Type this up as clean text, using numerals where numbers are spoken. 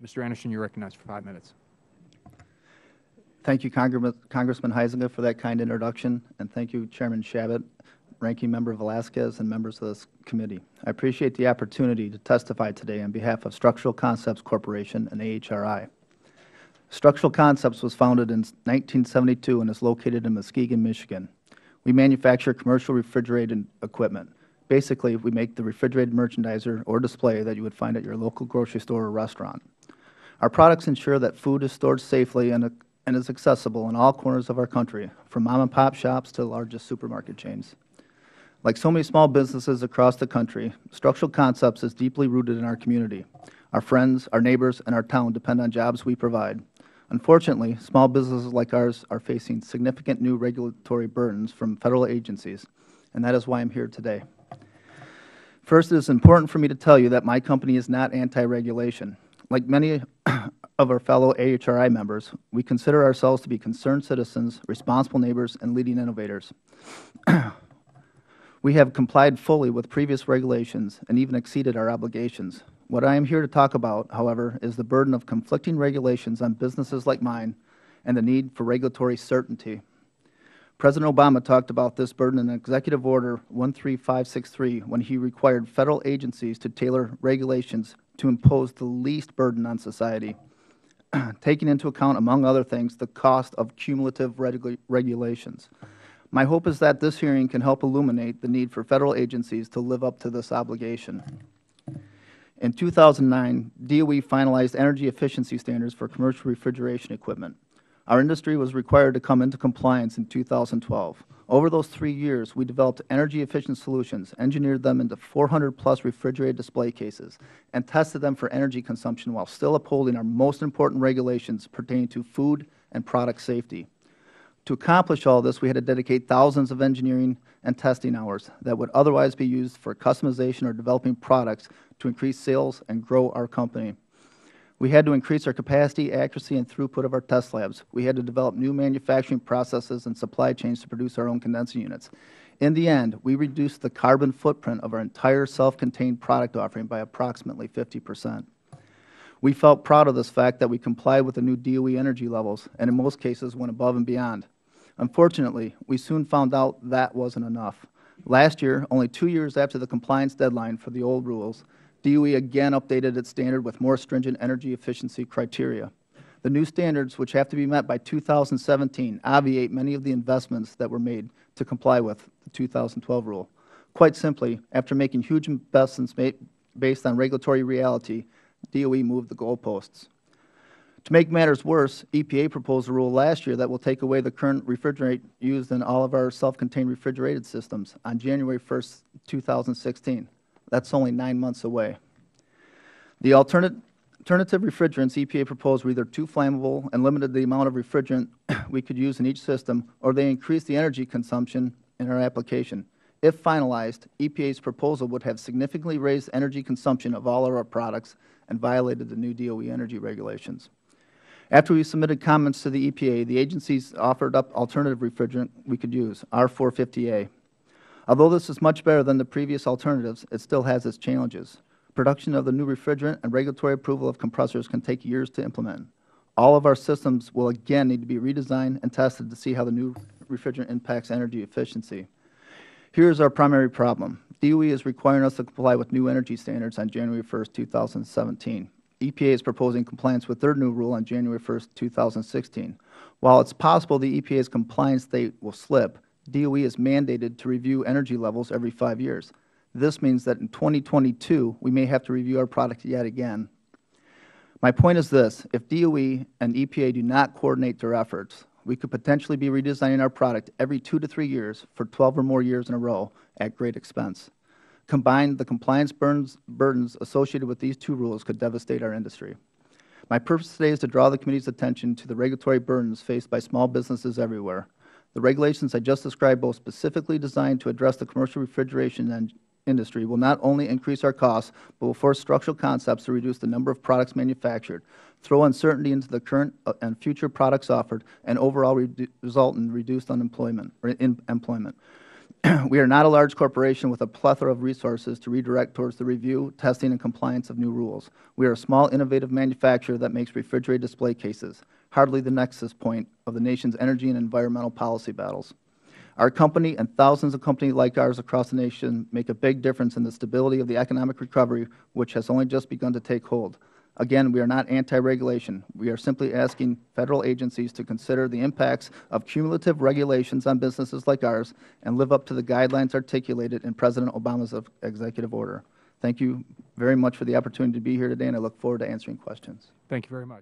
Mr. Anderson, you're recognized for 5 minutes. Thank you, Congressman Huizenga, for that kind introduction, and thank you, Chairman Shabbat, Ranking Member Velasquez, and members of this committee. I appreciate the opportunity to testify today on behalf of Structural Concepts Corporation and AHRI. Structural Concepts was founded in 1972 and is located in Muskegon, Michigan. We manufacture commercial refrigerated equipment. Basically, we make the refrigerated merchandiser or display that you would find at your local grocery store or restaurant. Our products ensure that food is stored safely and is accessible in all corners of our country, from mom-and-pop shops to the largest supermarket chains. Like so many small businesses across the country, Structural Concepts is deeply rooted in our community. Our friends, our neighbors, and our town depend on jobs we provide. Unfortunately, small businesses like ours are facing significant new regulatory burdens from federal agencies, and that is why I'm here today. First, it is important for me to tell you that my company is not anti-regulation. Like many of our fellow AHRI members, we consider ourselves to be concerned citizens, responsible neighbors, and leading innovators. We have complied fully with previous regulations and even exceeded our obligations. What I am here to talk about, however, is the burden of conflicting regulations on businesses like mine and the need for regulatory certainty. President Obama talked about this burden in Executive Order 13563 when he required federal agencies to tailor regulations to impose the least burden on society, taking into account, among other things, the cost of cumulative regulations. My hope is that this hearing can help illuminate the need for federal agencies to live up to this obligation. In 2009, DOE finalized energy efficiency standards for commercial refrigeration equipment. Our industry was required to come into compliance in 2012. Over those 3 years, we developed energy-efficient solutions, engineered them into 400-plus refrigerated display cases, and tested them for energy consumption while still upholding our most important regulations pertaining to food and product safety. To accomplish all this, we had to dedicate thousands of engineering and testing hours that would otherwise be used for customization or developing products to increase sales and grow our company. We had to increase our capacity, accuracy, and throughput of our test labs. We had to develop new manufacturing processes and supply chains to produce our own condensing units. In the end, we reduced the carbon footprint of our entire self-contained product offering by approximately 50%. We felt proud of this fact that we complied with the new DOE energy levels, and in most cases went above and beyond. Unfortunately, we soon found out that wasn't enough. Last year, only 2 years after the compliance deadline for the old rules, DOE again updated its standard with more stringent energy efficiency criteria. The new standards, which have to be met by 2017, obviate many of the investments that were made to comply with the 2012 rule. Quite simply, after making huge investments based on regulatory reality, DOE moved the goalposts. To make matters worse, EPA proposed a rule last year that will take away the current refrigerant used in all of our self-contained refrigerated systems on January 1st, 2016. That's only 9 months away. The alternative refrigerants EPA proposed were either too flammable and limited the amount of refrigerant we could use in each system, or they increased the energy consumption in our application. If finalized, EPA's proposal would have significantly raised energy consumption of all of our products and violated the new DOE energy regulations. After we submitted comments to the EPA, the agencies offered up alternative refrigerant we could use, R450A. Although this is much better than the previous alternatives, it still has its challenges. Production of the new refrigerant and regulatory approval of compressors can take years to implement. All of our systems will again need to be redesigned and tested to see how the new refrigerant impacts energy efficiency. Here is our primary problem. DOE is requiring us to comply with new energy standards on January 1st, 2017. EPA is proposing compliance with their new rule on January 1st, 2016. While it's possible the EPA's compliance date will slip, DOE is mandated to review energy levels every 5 years. This means that in 2022, we may have to review our product yet again. My point is this: if DOE and EPA do not coordinate their efforts, we could potentially be redesigning our product every 2 to 3 years for 12 or more years in a row at great expense. Combined, the compliance burdens associated with these two rules could devastate our industry. My purpose today is to draw the committee's attention to the regulatory burdens faced by small businesses everywhere. The regulations I just described, both specifically designed to address the commercial refrigeration industry, will not only increase our costs, but will force Structural Concepts to reduce the number of products manufactured, throw uncertainty into the current and future products offered, and overall result in reduced employment. We are not a large corporation with a plethora of resources to redirect towards the review, testing, and compliance of new rules. We are a small, innovative manufacturer that makes refrigerated display cases, hardly the nexus point of the nation's energy and environmental policy battles. Our company and thousands of companies like ours across the nation make a big difference in the stability of the economic recovery, which has only just begun to take hold. Again, we are not anti-regulation. We are simply asking Federal agencies to consider the impacts of cumulative regulations on businesses like ours and live up to the guidelines articulated in President Obama's executive order. Thank you very much for the opportunity to be here today, and I look forward to answering questions. Thank you very much.